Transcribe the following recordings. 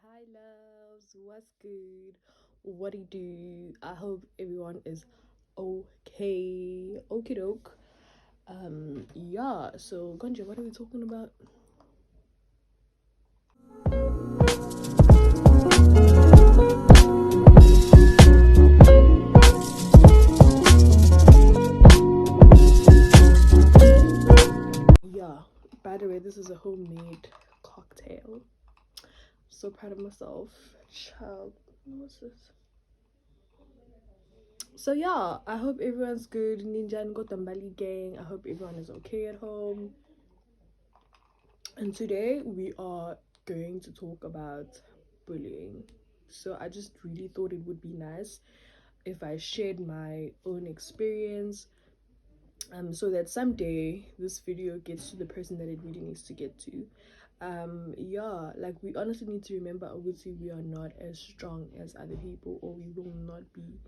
Hi loves, what's good? What do you do? I hope everyone is okay. Okie doke. Yeah, so Gonja, what are we talking about? Yeah, by the way, this is a homemade cocktail. So proud of myself. Child, what's this? So yeah, I hope everyone's good. Ninja and Gotambali gang. I hope everyone is okay at home. And today we are going to talk about bullying. So I just really thought it would be nice if I shared my own experience, so that someday this video gets to the person that it really needs to get to. Yeah, like we honestly need to remember, obviously we are not as strong as other people, or we will not be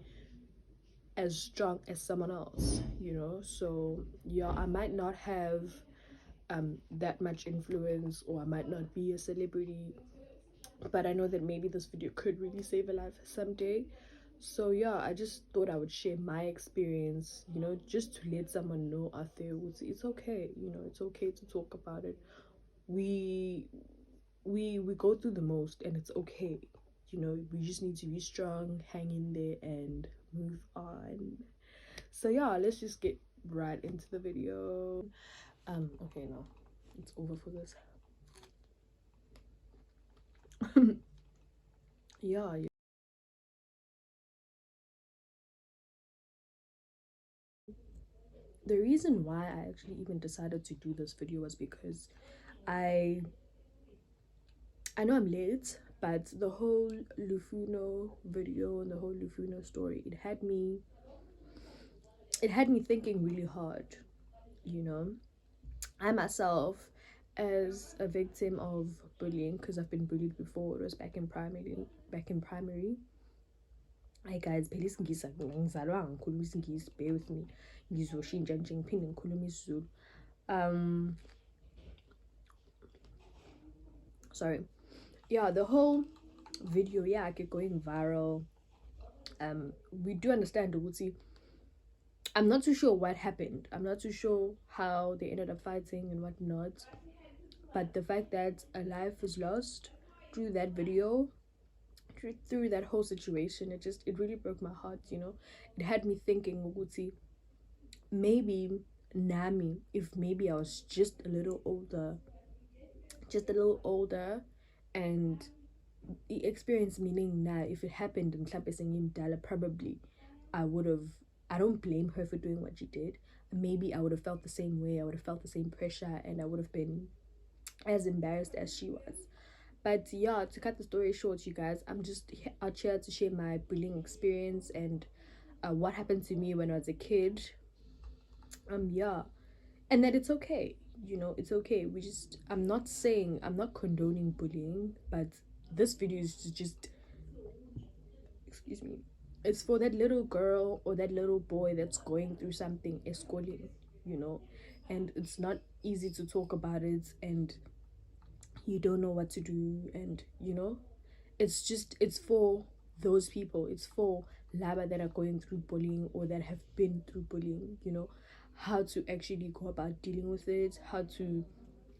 as strong as someone else, you know. So yeah, I might not have that much influence, or I might not be a celebrity, but I know that maybe this video could really save a life someday. So yeah, I just thought I would share my experience, you know, just to let someone know out there, it's okay, you know, it's okay to talk about it. We we we go through the most, and it's okay, you know. We just need to be strong, hang in there, and move on. So yeah, let's just get right into the video. Okay, no, it's over for this. Yeah. The reason why I actually even decided to do this video was because I I know I'm late, but the whole Lufuno video and the whole Lufuno story, it had me thinking really hard, you know. I myself, as a victim of bullying, because I've been bullied before. It was back in primary. Hi guys, please ngizalwa ngikhuluma isingisi, bear with me. Ngizoshintsha nje ngiphinde ngikhulume isiZulu. Um sorry. Yeah, the whole video, yeah, get going viral. We do understand Uguti. I'm not too sure what happened. I'm not too sure how they ended up fighting and whatnot. But the fact that a life was lost through that video, through that whole situation, it really broke my heart, you know. It had me thinking, Uguti, maybe Nami, if maybe I was just a little older, and the experience, meaning now, if it happened in mhlawumbe probably I would have. I don't blame her for doing what she did. Maybe I would have felt the same way. I would have felt the same pressure, and I would have been as embarrassed as she was. But yeah, to cut the story short, you guys, I'm just out here to share my bullying experience and what happened to me when I was a kid. Yeah, and that it's okay. You know, it's okay. I'm not condoning bullying, but this video is just, excuse me, it's for that little girl or that little boy that's going through something escorting, you know. And it's not easy to talk about it, and you don't know what to do, and you know, it's for those people. It's for laba that are going through bullying, or that have been through bullying, you know, how to actually go about dealing with it, how to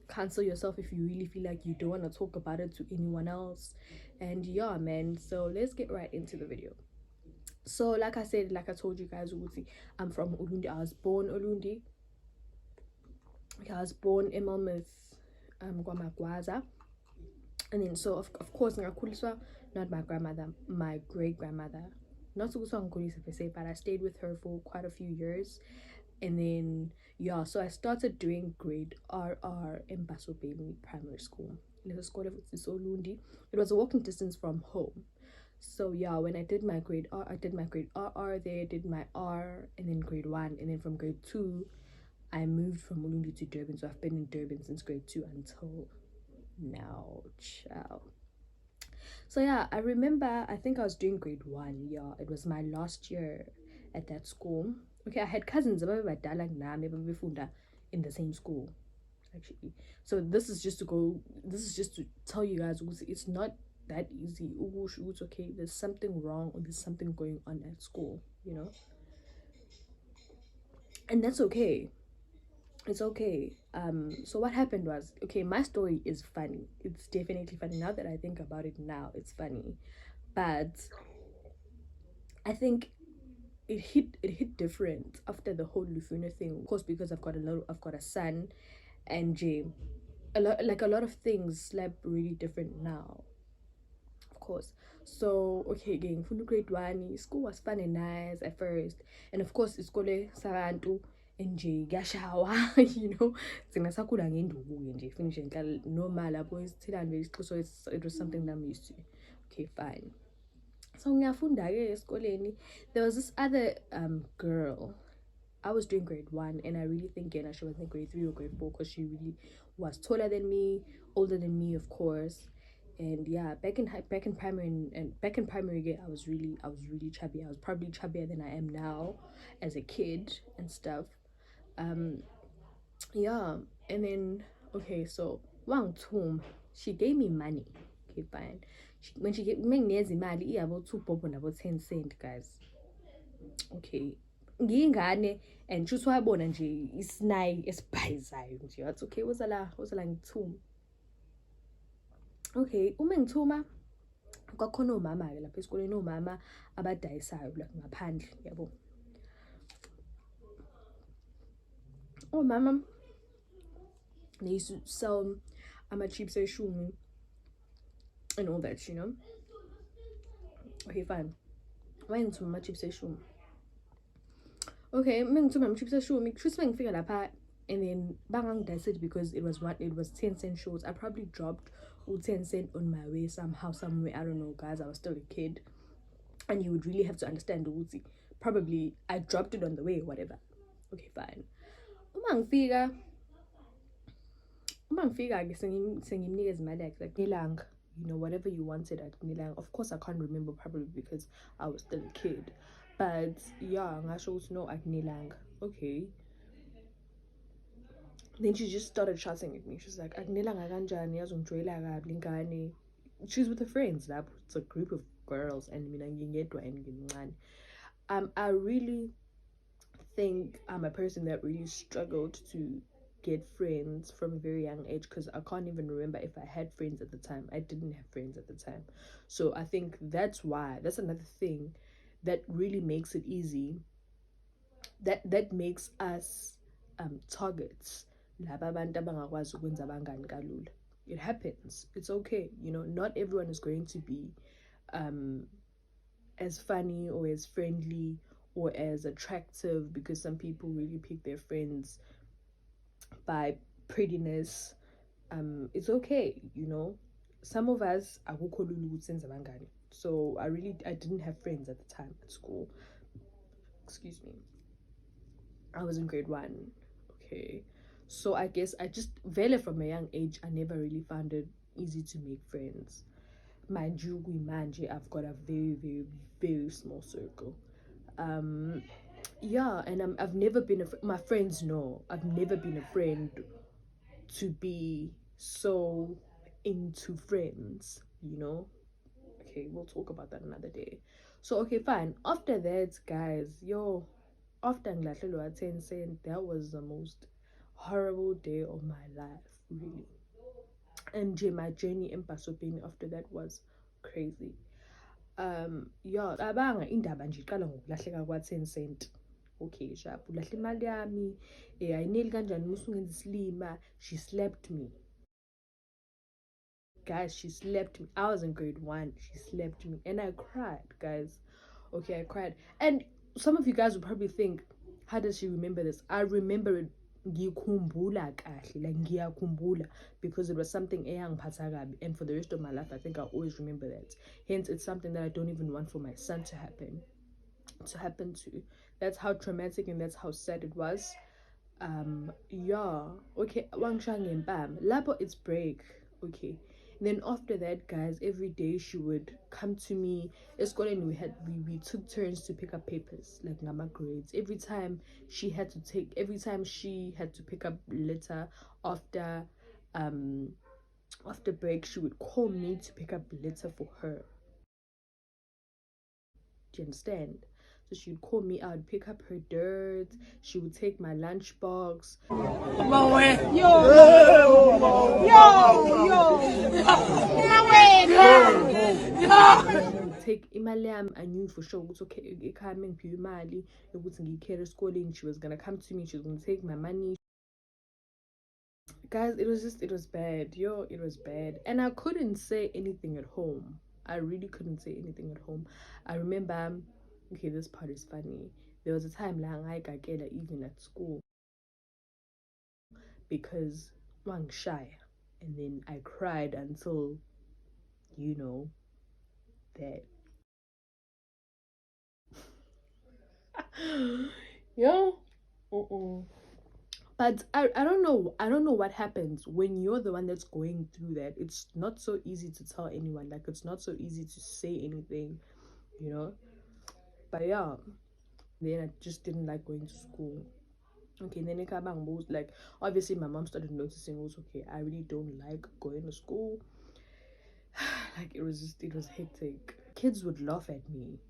cancel yourself if you really feel like you don't want to talk about it to anyone else. And yeah, man, so let's get right into the video. So like I said, like I told you guys, I'm from Ulundi. I was born Ulundi. I was born in Mammoth, Gwamagwaza. And then, so of course, ngakhuliswa not my grandmother, my great grandmother. Not so per se, but I stayed with her for quite a few years. And then yeah, so I started doing grade RR in Basobeni Primary School. It was called Olundi. It was a walking distance from home. So yeah, when I did my grade R, I did my grade RR there, did my R, and then grade 1, and then from grade 2 I moved from Ulundi to Durban. So I've been in Durban since grade 2 until now. Ciao. So yeah, I remember, I think I was doing grade 1. Yeah, it was my last year at that school. Okay, I had cousins in the same school, actually. So this is just to tell you guys, it's not that easy. It's okay, there's something wrong or there's something going on at school, and that's okay. It's okay. So what happened was, okay, my story is funny. It's definitely funny. Now that I think about it now, it's funny. But I think it hit different after the whole Lufuna thing. Of course, because I've got a son, and Jay, a lot of things slap really different now, of course. So okay, again, full grade one, school was fun and nice at first, and of course isikole sabantu nje kuyashawa, thina sakhula ngenduku-ke nje finish normal lapho isithilane vele isixhoso, it was something that I'm used to. Okay, fine. So ngiyafunda-ke esikoleni, there was this other girl. I was doing grade one, and I really think she was in grade three or grade four, because she really was taller than me, older than me, of course. And yeah, back in primary, and back in primary, yeah, I was really chubby. I was probably chubbier than I am now as a kid and stuff. Um, yeah, and then okay, so Wang Tum, she gave me money. Okay, fine. When she gave me money, yeah, about 2 bob and about 10 cents, guys. Okay, ngiyingane and shuthi wabona nje isinayi esibhayizayo nje, wathi okay, wozala ngithuma. Okay, uma ngithuma, kwakhona omama-ke lapha esikoleni, omama abadayisayo la ngaphandle, yabo. Omama, they used to sell ama-chips eshumi and all that, Okay, fine. Why ngithuma ama-chips eshumi? Okay, mengithuma ama-chips eshumi, kushuthi mengifika lapha, and then bangangidayiseli because it was 10 cent short. I probably dropped 10 cent on my way somehow, somewhere. I don't know, guys. I was still a kid, and you would really have to understand ukuthi probably I dropped it on the way, whatever. Okay, fine. Uma ngifika ke sengimnikeza imali yakhe like nilanga, whatever you wanted at nilanga. Of course, I can't remember, probably because I was still a kid, but yeah, ngasho ukuthi no, at nilanga. Okay. Then she just started shouting at me. She's like, "Akunelanga kanjani, yazongijoyela kabi ingane." She's with her friends. That it's a group of girls, and mina ngingedwa and ngimncane. I really think I'm a person that really struggled to get friends from a very young age, because I can't even remember if I had friends at the time. I didn't have friends at the time. So I think that's another thing that really makes it easy. That makes us targets laba abantu abangakwazi ukwenza abangani kalula. It happens. It's okay. Not everyone is going to be as funny or as friendly or as attractive, because some people really pick their friends by prettiness. It's okay. Some of us akukho lula ukuthi senze abangani. So I didn't have friends at the time at school. Excuse me. I was in grade one. Okay. So I guess I just, very from a young age, I never really found it easy to make friends. Mind you, I've got a very, very, very small circle. Yeah, and I've never been my friends know I've never been a friend to be so into friends, Okay, we'll talk about that another day. So okay, fine. After that, guys, after ngilahlelwa 10 cent, that was the most horrible day of my life, really. And my journey in Pasopini after that was crazy. Yeah, abanga indaba nje iqala ngokulahleka kwa 10 cent. Okay, sharp, ulahle imali yami, ayineli kanjani musu ngenza isilima. She slapped me. Guys, she slapped me. I was in grade one. She slapped me, and I cried, guys. Okay, I cried. And some of you guys will probably think, how does she remember this? I remember it ngikhumbula kahle, like ngiyakhumbula, because it was something eyangiphatha kabi, and for the rest of my life I think I'll always remember that. Hence, it's something that I don't even want for my son to happen to. That's how traumatic and that's how sad it was. Yeah, okay, wangishaya ngempama lapho, it's break. Okay, and then after that, guys, every day she would come to me. And we took turns to pick up papers, like number grades. Every time she had to pick up litter after After break, she would call me to pick up litter for her. Do you understand? So she would call me out, pick up her dirt. She would take my lunchbox. Take imali yami. I knew for sure ukuthi okay, ekhaya mengiphiwe imali yokuthi ngiyikhere esikoleni, she was gonna come to me, she was gonna take my money. Guys, it was bad. It was bad. And I couldn't say anything at home. I really couldn't say anything at home. I remember, okay, this part is funny. There was a time lang I got even at school because I'm shy. And then I cried until, you know, that. Yeah. But I don't know what happens when you're the one that's going through that. It's not so easy to tell anyone, like it's not so easy to say anything, you know. But yeah, then I just didn't like going to school. Okay, then it came like obviously my mom started noticing also, okay, I really don't like going to school. Like it was hectic. Kids would laugh at me.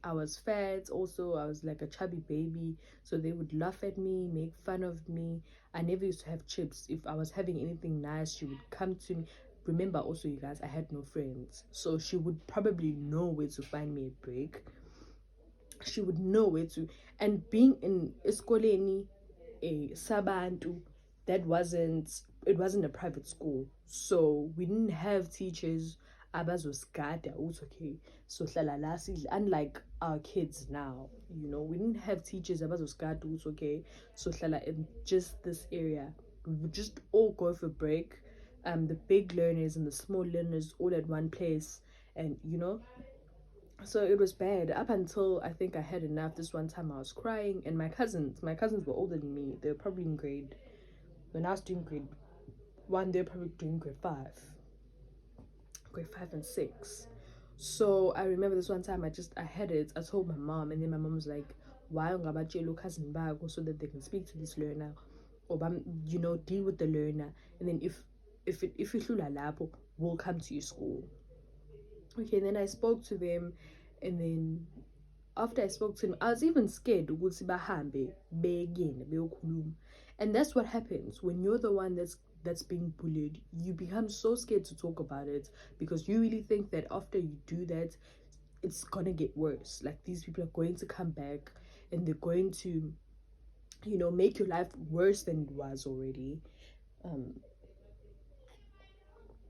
I was fat, also I was like a chubby baby, so they would laugh at me, make fun of me. I never used to have chips. If I was having anything nice, she would come to me. Remember also, you guys, I had no friends, so she would probably know where to find me at break. She would know where to. And being in eskoleni, a sabantu, that wasn't it wasn't a private school, so we didn't have teachers abazosgada ukuthi okay, so hlala la sidle. Unlike our kids now, you know, we didn't have teachers abazosgada ukuthi okay, so hlala in just this area. We would just all go for break, the big learners and the small learners all at one place, and you know. So it was bad up until I think I had enough. This one time I was crying, and my cousins were older than me. They were probably in grade, when I was doing grade 1, they're probably doing grade 5 and 6. So I remember this one time I had it. I told my mom, and then my mom was like, why ungabatshela cousin bago so that they can speak to this learner, or you know, deal with the learner, and then if you hlula lapho, we'll come to your school. Okay, and then I spoke to them, and then after I spoke to him, I was even scared ukuthi bahambe beyekene beyokhuluma. And that's what happens when you're the one that's being bullied. You become so scared to talk about it because you really think that after you do that, it's gonna get worse. Like these people are going to come back and they're going to, you know, make your life worse than it was already.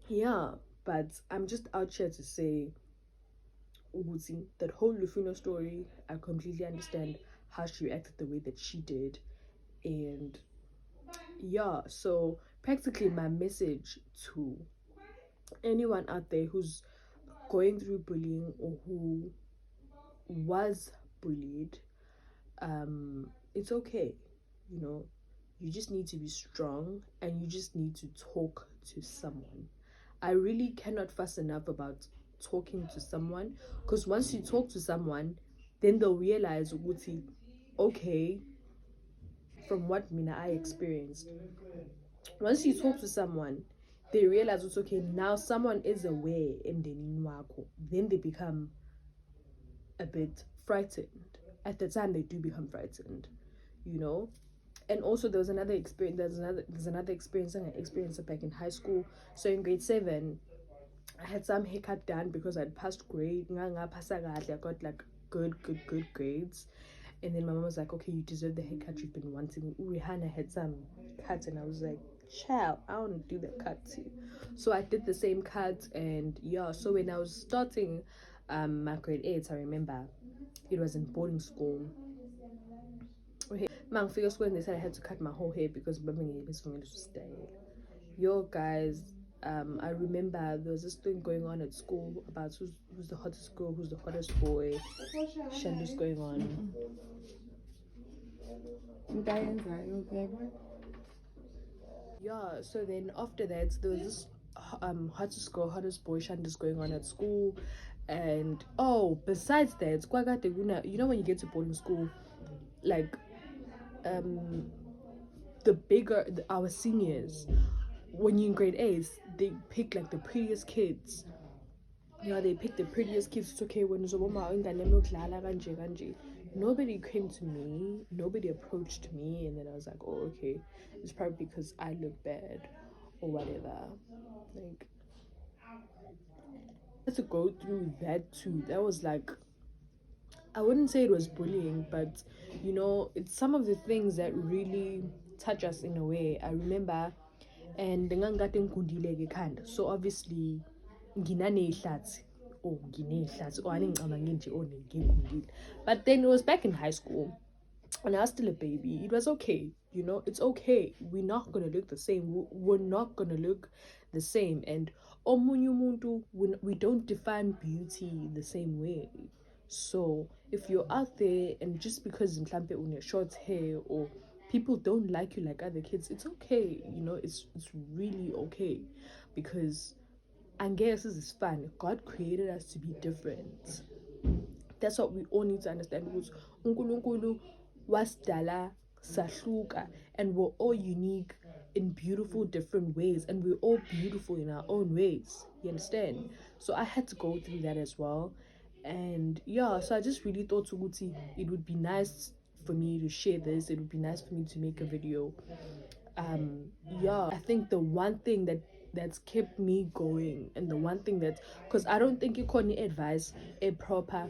Yeah, but I'm just out here to say, Uzi, that whole Lufino story, I completely understand how she reacted the way that she did. And yeah, so practically my message to anyone out there who's going through bullying or who was bullied, it's okay, you know. You just need to be strong and you just need to talk to someone. I really cannot fuss enough about talking to someone, because once you talk to someone, then they'll realize, okay, from what Mina I experienced, once you talk to someone, they realize it's okay, now someone is aware in the nwako, then they become a bit frightened. At the time they do become frightened, you know. And also there was another experience, there's another experience, and I experienced it back in high school. So in grade 7, I had some haircut done because I'd passed grade. I got like good grades. And then my mom was like, okay, you deserve the haircut you've been wanting. Rihanna had some cuts, and I was like, child, I want to do that cut too. So I did the same cut, and yeah, so when I was starting my grade 8, I remember it was in boarding school. Okay, man, figure school, and they said I had to cut my whole hair because Birmingham is for me to stay. Yo, guys, I remember there was this thing going on at school about who's the hottest girl, who's the hottest boy. Shanda's going on. Yeah, so then after that, there was this hottest girl, hottest boy Shanda's going on at school. And oh, besides that, you know when you get to boarding school, like our seniors, when you're in grade 8, they pick like the prettiest kids. They pick the prettiest kids. It's okay when nobody came to me, nobody approached me, and then I was like, oh, okay, it's probably because I look bad or whatever. Like, I had to go through that too. That was like, I wouldn't say it was bullying, but it's some of the things that really touch us in a way. I remember, and so obviously nginaney'hlathi anengicabange nje ngigundile, but then it was back in high school when I was still a baby. It was okay, it's okay. We're not gonna look the same. We're not gonna look the same, and omunye umuntu, we don't define beauty the same way. So if you're out there and just because mhlampe une short hair or people don't like you like other kids, it's okay. It's really okay, because and guess this is fun. God created us to be different. That's what we all need to understand. Because uNkulunkulu wasidala sahluka, and we're all unique in beautiful different ways, and we're all beautiful in our own ways. You understand? So I had to go through that as well. And yeah, so I just really thought Suguti, it would be nice for me to share this. It would be nice for me to make a video. Yeah, I think the one thing that's kept me going, and the one thing that, because I don't think you call any advice a proper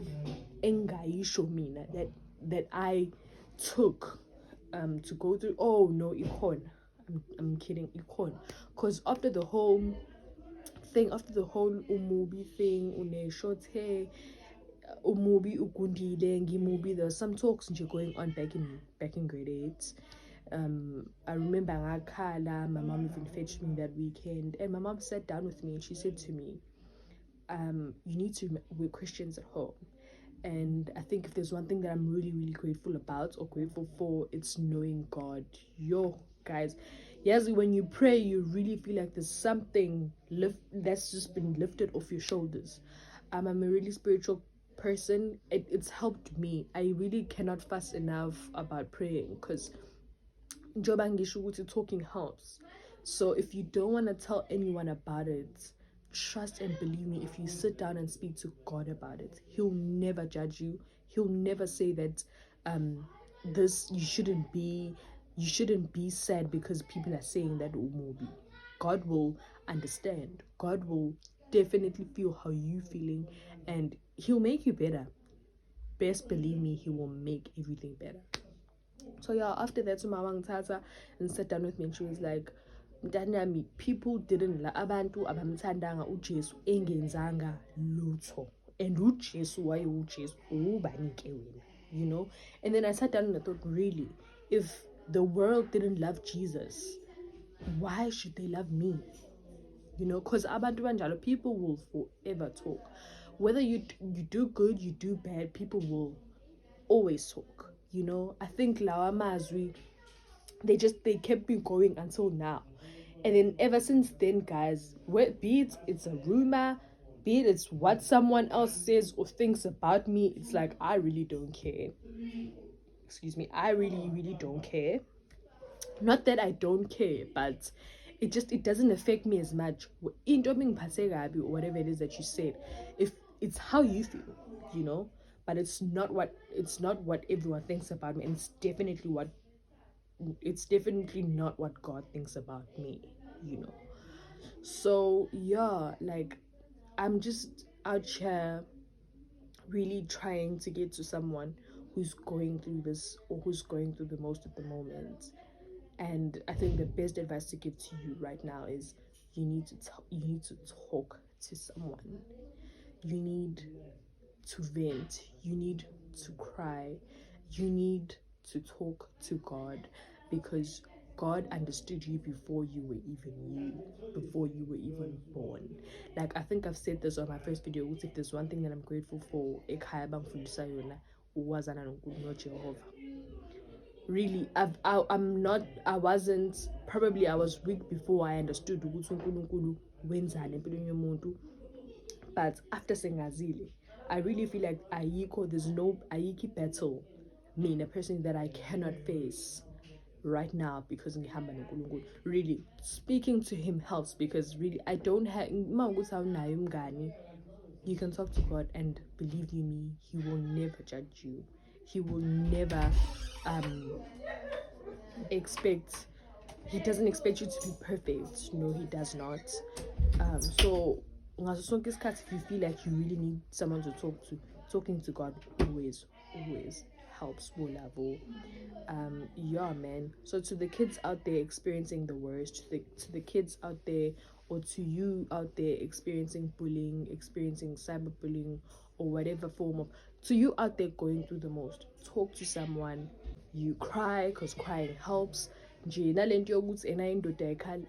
engayisho mina that I took to go through. Oh no, ikon. I'm kidding, ikon. Because after the whole umubi thing, une short hair, umubi ugundile, ngimubi, there was some talks going on back in grade 8. I remember ngakhala, my mom even fetched me that weekend, and my mom sat down with me and she said to me, you need to, we're Christians at home, and I think if there's one thing that I'm really really grateful about or grateful for, it's knowing God. Yo guys, yes, when you pray you really feel like there's something that's just been lifted off your shoulders. I'm a really spiritual person. It's helped me. I really cannot fuss enough about praying, because njoba ngisho ukuthi talking helps. So if you don't want to tell anyone about it, trust and believe me, if you sit down and speak to God about it, he'll never judge you. He'll never say that this you shouldn't be sad because people are saying that umubi. God will understand. God will definitely feel how you feeling, and he'll make you better. Best believe me, he will make everything better. So yeah, after that, Mama Tata and sat down with me, and she was like, Mntanami, people didn't like abantu abamthandanga uJesu engenzanga lutho, and uJesu waye uJesu ubanike wena, and then I sat down and I thought, really, if the world didn't love Jesus, why should they love me? Because abantu banjalo, people will forever talk. Whether you do good, you do bad, people will always talk. I think Lawa Mazwi, they kept me going until now. And then ever since then, guys, be it it's a rumor, be it it's what someone else says or thinks about me, it's like I really don't care. Excuse me, I really, really don't care. Not that I don't care, but it doesn't affect me as much. Or whatever it is that you said. If it's how you feel, but it's not what everyone thinks about me, and it's definitely not what God thinks about me. So yeah, like, I'm just out here really trying to get to someone who's going through this, or who's going through the most at the moment. And I think the best advice to give to you right now is you need to talk to someone. You need to vent. You need to cry. You need to talk to God, because God understood you before you were even born. Like, I think I've said this on my first video. If there's one thing that I'm grateful for, ekhaya bangifundisa yona ukwazana noNkulunkulu Jehovah. Really, I wasn't, probably I was weak before I understood ukuthi uNkulunkulu wenzani empilweni yomuntu. But after sengazile, I really feel like there's no ayikho battle, a person that I cannot face. right now because ngihamba noNkulunkulu. Really, speaking to him helps because really I don't have you can talk to God, and believe you me, he will never judge you. He will never expect he doesn't expect you to be perfect. No, he does not. So if you feel like you really need someone to talk to, talking to God always helps. Yeah, man. So to the kids out there experiencing the worst, to the kids out there, or to you out there experiencing bullying, experiencing cyberbullying, or whatever form of, to you out there going through the most, talk to someone. You cry because crying helps. Nje nalento yokuthi ena indoda ayikhali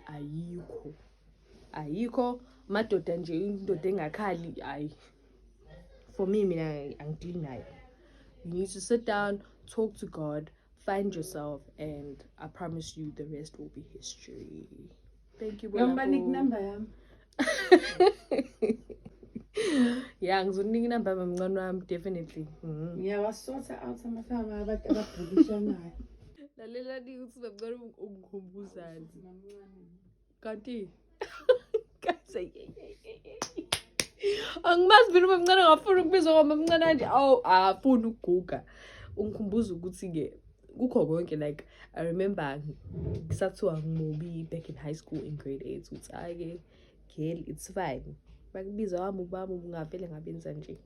ayikho madoda nje indoda engakhali ayi. For me, mina angidili nayo. You need to sit down, talk to God, find yourself, and I promise you the rest will be history. Thank you, Bolabo. Yeah, ngizonika inamba mamncane wami definitely. Ngiyawasotha out amafama abantu ababhukishanayo. Lalelani ukuthi mamncane ungikhumbuzani. Kanti angimazi mina mamncane ngafuna ukubizwa kwamamncane kanje. Afuna ukuguga. Ungikhumbuza ukuthi-ke kukho konke, like I remember ngisathiwa ngimobi back in high school in grade 8 ukuthi ke girl it's fine, bakubiza wami ungavele ngabenza nje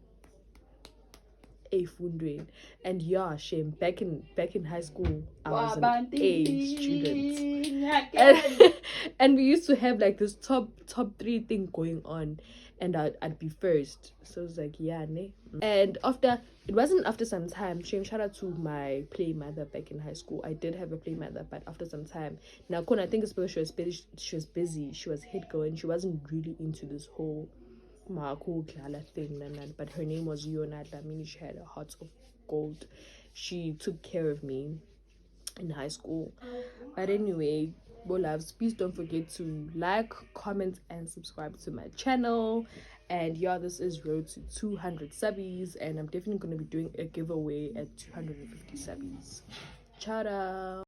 ey'fundweni. And yeah, shame, back in high school I was an A student, and we used to have like this top 3 thing going on, and I'd be first. So it was like, yeah, ne. And it wasn't after some time, shame, shout out to my play mother back in high school. I did have a play mother, but after some time, now I think it's because she was busy, she was head girl, and she wasn't really into this whole thing, but her name was Yonata, meaning she had a heart of gold. She took care of me in high school. But anyway, loves, please don't forget to like, comment, and subscribe to my channel. And yeah, this is road to 200 subbies, and I'm definitely going to be doing a giveaway at 250 subbies. Ciao.